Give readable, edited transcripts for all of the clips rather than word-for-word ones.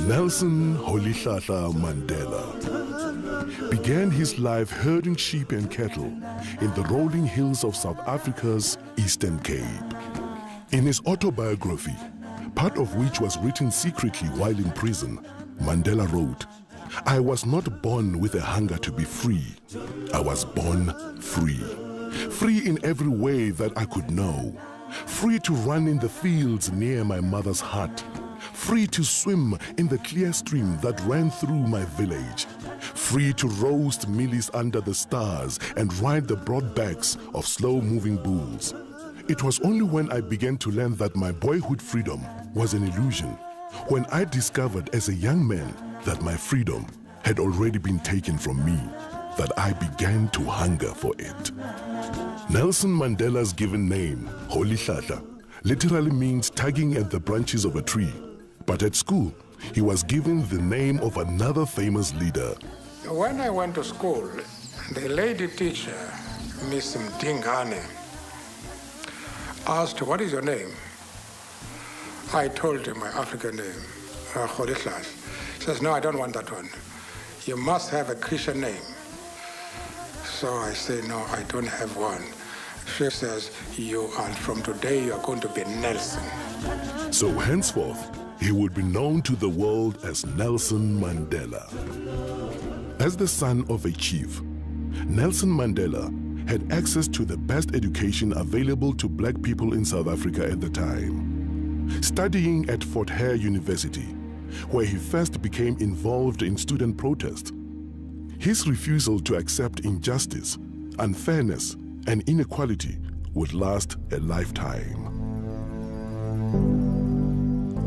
Nelson Rolihlahla Mandela began his life herding sheep and cattle in the rolling hills of South Africa's Eastern Cape. In his autobiography, part of which was written secretly while in prison, Mandela wrote, "I was not born with a hunger to be free. I was born free. Free in every way that I could know. Free to run in the fields near my mother's hut. Free to swim in the clear stream that ran through my village. Free to roast mealies under the stars and ride the broad backs of slow-moving bulls. It was only when I began to learn that my boyhood freedom was an illusion, when I discovered as a young man that my freedom had already been taken from me, that I began to hunger for it." Nelson Mandela's given name, Rolihlahla, literally means tugging at the branches of a tree. But at school, he was given the name of another famous leader. When I went to school, the lady teacher, Miss Mdingane, asked, "What is your name?" I told her my African name, Rolihlahla. She says, "No, I don't want that one. You must have a Christian name." So I say, "No, I don't have one." She says, from today, you're going to be Nelson." So henceforth, he would be known to the world as Nelson Mandela. As the son of a chief, Nelson Mandela had access to the best education available to black people in South Africa at the time. Studying at Fort Hare University, where he first became involved in student protest, his refusal to accept injustice, unfairness, and inequality would last a lifetime.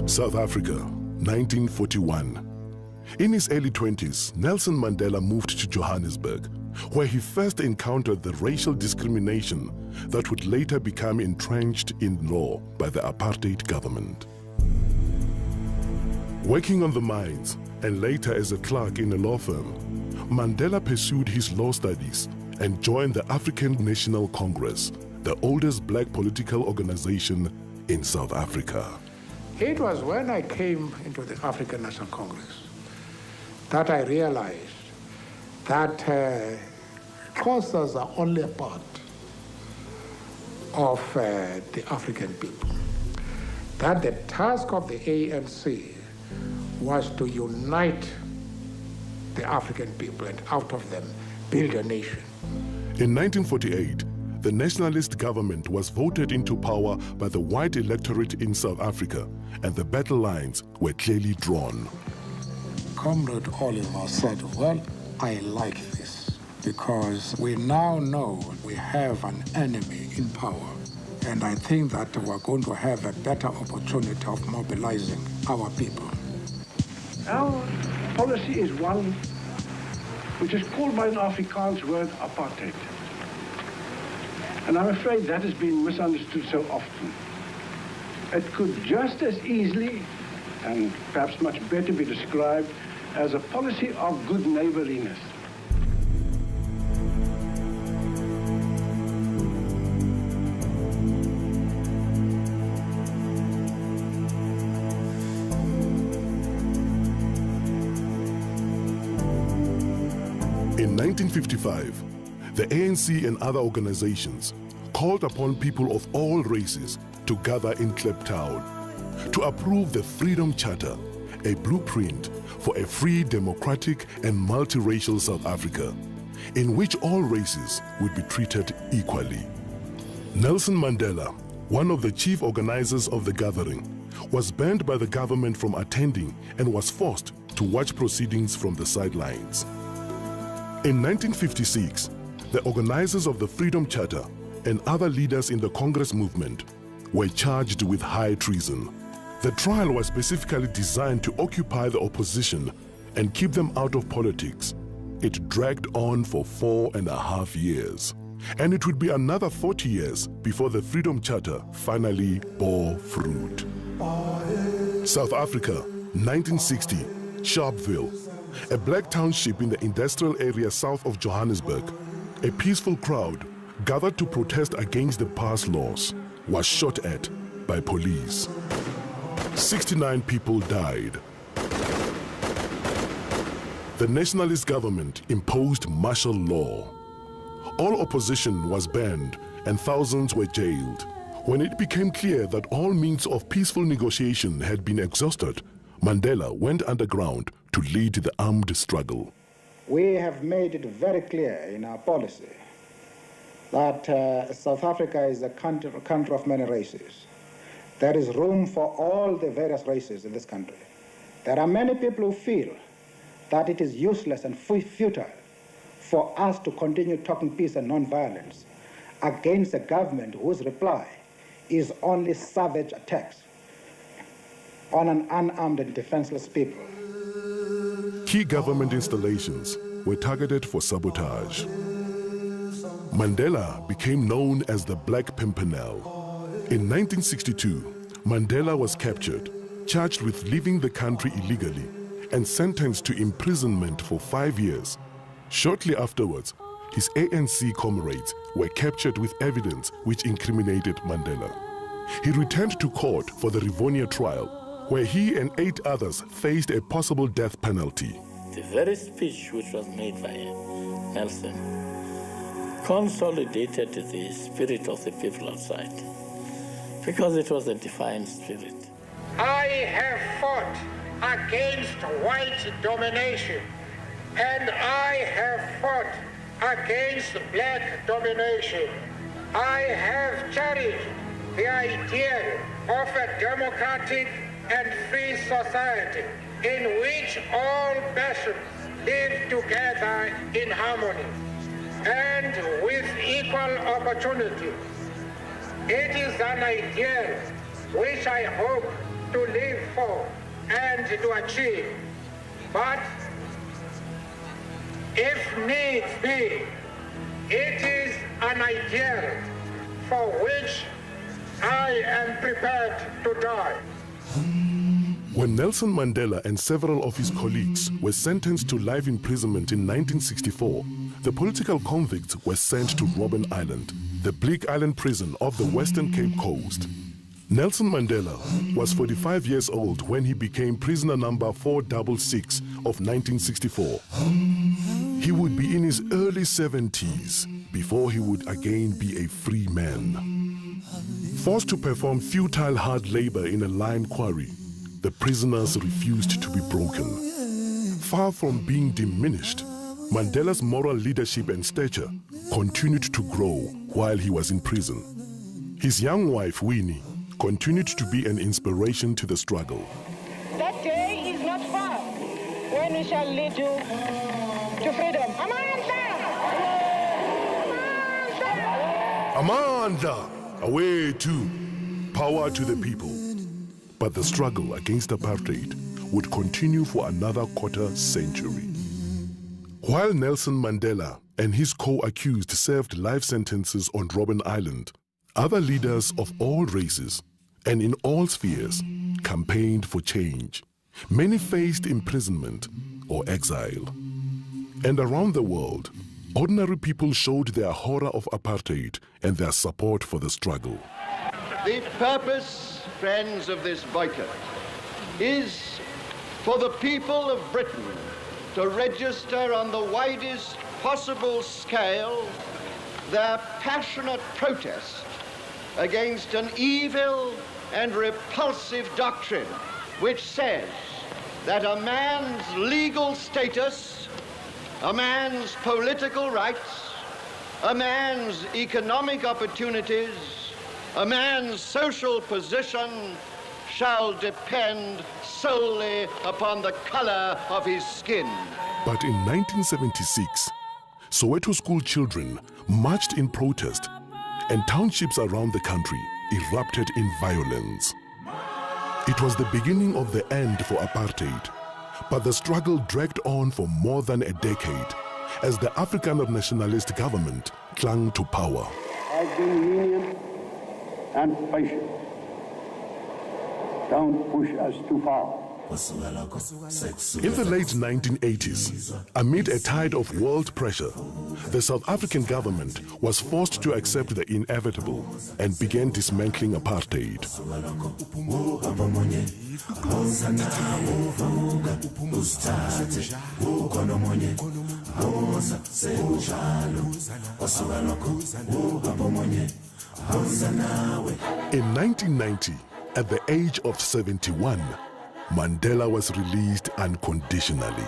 South Africa, 1941. In his early 20s, Nelson Mandela moved to Johannesburg, where he first encountered the racial discrimination that would later become entrenched in law by the apartheid government. Working on the mines, and later as a clerk in a law firm, Mandela pursued his law studies and joined the African National Congress, the oldest black political organization in South Africa. It was when I came into the African National Congress that I realized that Xhosas are only a part of the African people. That the task of the ANC was to unite the African people and out of them build a nation. In 1948, the nationalist government was voted into power by the white electorate in South Africa, and the battle lines were clearly drawn. Comrade Oliver said, "Well, I like this because we now know we have an enemy in power, and I think that we're going to have a better opportunity of mobilizing our people." Our policy is one which is called by an Afrikaans word apartheid. And I'm afraid that has been misunderstood so often. It could just as easily, and perhaps much better, be described as a policy of good neighborliness. In 1955, the ANC and other organizations called upon people of all races to gather in Kliptown to approve the Freedom Charter, a blueprint for a free, democratic, and multiracial South Africa, in which all races would be treated equally. Nelson Mandela, one of the chief organizers of the gathering, was banned by the government from attending and was forced to watch proceedings from the sidelines. In 1956, the organizers of the Freedom Charter and other leaders in the Congress movement were charged with high treason. The trial was specifically designed to occupy the opposition and keep them out of politics. It dragged on for 4.5 years, and it would be another 40 years before the Freedom Charter finally bore fruit. South Africa, 1960, Sharpeville, a black township in the industrial area south of Johannesburg. A peaceful crowd gathered to protest against the past laws, was shot at by police. 69 people died. The nationalist government imposed martial law. All opposition was banned and thousands were jailed. When it became clear that all means of peaceful negotiation had been exhausted, Mandela went underground to lead the armed struggle. We have made it very clear in our policy that South Africa is a country of many races. There is room for all the various races in this country. There are many people who feel that it is useless and futile for us to continue talking peace and non-violence against a government whose reply is only savage attacks on an unarmed and defenseless people. Key government installations were targeted for sabotage. Mandela became known as the Black Pimpernel. In 1962, Mandela was captured, charged with leaving the country illegally, and sentenced to imprisonment for 5 years. Shortly afterwards, his ANC comrades were captured with evidence which incriminated Mandela. He returned to court for the Rivonia trial, where he and 8 others faced a possible death penalty. The very speech which was made by Nelson consolidated the spirit of the people outside, because it was a defiant spirit. I have fought against white domination, and I have fought against black domination. I have cherished the idea of a democratic and free society in which all nations live together in harmony and with equal opportunity. It is an ideal which I hope to live for and to achieve. But if needs be, it is an ideal for which I am prepared to die. When Nelson Mandela and several of his colleagues were sentenced to life imprisonment in 1964, the political convicts were sent to Robben Island, the bleak island prison off the Western Cape Coast. Nelson Mandela was 45 years old when he became prisoner number 466 of 1964. He would be in his early 70s before he would again be a free man. Forced to perform futile hard labor in a lime quarry, the prisoners refused to be broken. Far from being diminished, Mandela's moral leadership and stature continued to grow while he was in prison. His young wife, Winnie, continued to be an inspiration to the struggle. That day is not far when we shall lead you to freedom. Amanda! Away to power to the people. But the struggle against apartheid would continue for another quarter century. While Nelson Mandela and his co-accused served life sentences on Robben Island, other leaders of all races and in all spheres campaigned for change. Many faced imprisonment or exile. And around the world, ordinary people showed their horror of apartheid and their support for the struggle. The purpose, friends, of this boycott is for the people of Britain to register on the widest possible scale their passionate protest against an evil and repulsive doctrine which says that a man's legal status, a man's political rights, a man's economic opportunities, a man's social position shall depend solely upon the color of his skin. But in 1976, Soweto school children marched in protest, and townships around the country erupted in violence. It was the beginning of the end for apartheid, but the struggle dragged on for more than a decade as the Afrikaner nationalist government clung to power. I've been lenient and patient. Don't push us too far. In the late 1980s, amid a tide of world pressure, the South African government was forced to accept the inevitable and began dismantling apartheid. In 1990, at the age of 71, Mandela was released unconditionally.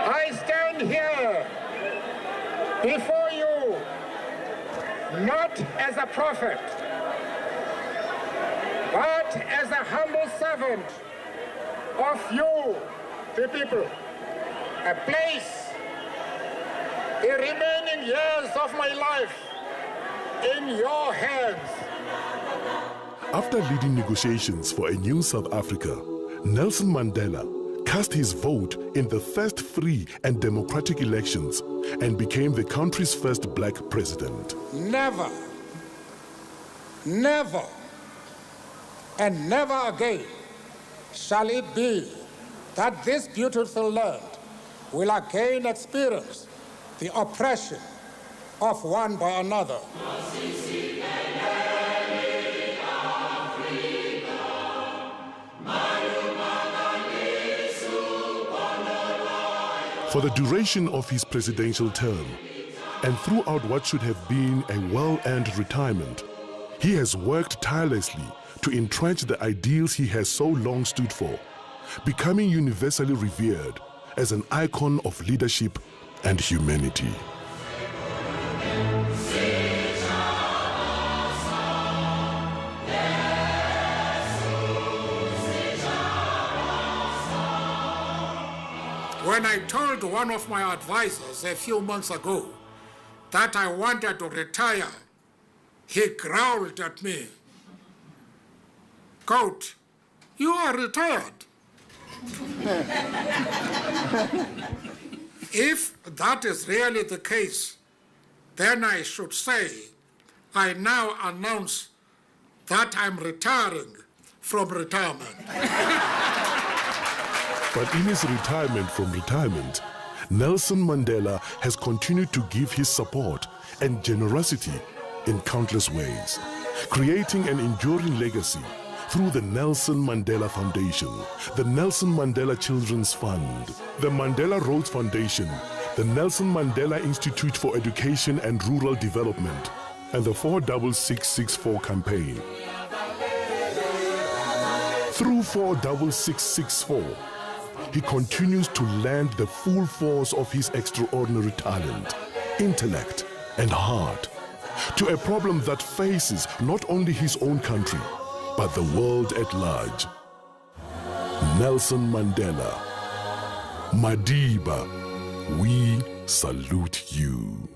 I stand here before you not as a prophet, but as a humble servant of you, the people. I place the remaining years of my life in your hands. After leading negotiations for a new South Africa, Nelson Mandela cast his vote in the first free and democratic elections and became the country's first black president. Never, never, and never again shall it be that this beautiful land will again experience the oppression of one by another. For the duration of his presidential term, and throughout what should have been a well-earned retirement, he has worked tirelessly to entrench the ideals he has so long stood for, becoming universally revered as an icon of leadership and humanity. When I told one of my advisors a few months ago that I wanted to retire, he growled at me, "Coach, you are retired." If that is really the case, then I should say, I now announce that I'm retiring from retirement. But in his retirement from retirement, Nelson Mandela has continued to give his support and generosity in countless ways, creating an enduring legacy through the Nelson Mandela Foundation, the Nelson Mandela Children's Fund, the Mandela Roads Foundation, the Nelson Mandela Institute for Education and Rural Development, and the 46664 campaign. Through 46664, he continues to lend the full force of his extraordinary talent, intellect, and heart to a problem that faces not only his own country, but the world at large. Nelson Mandela, Madiba, we salute you.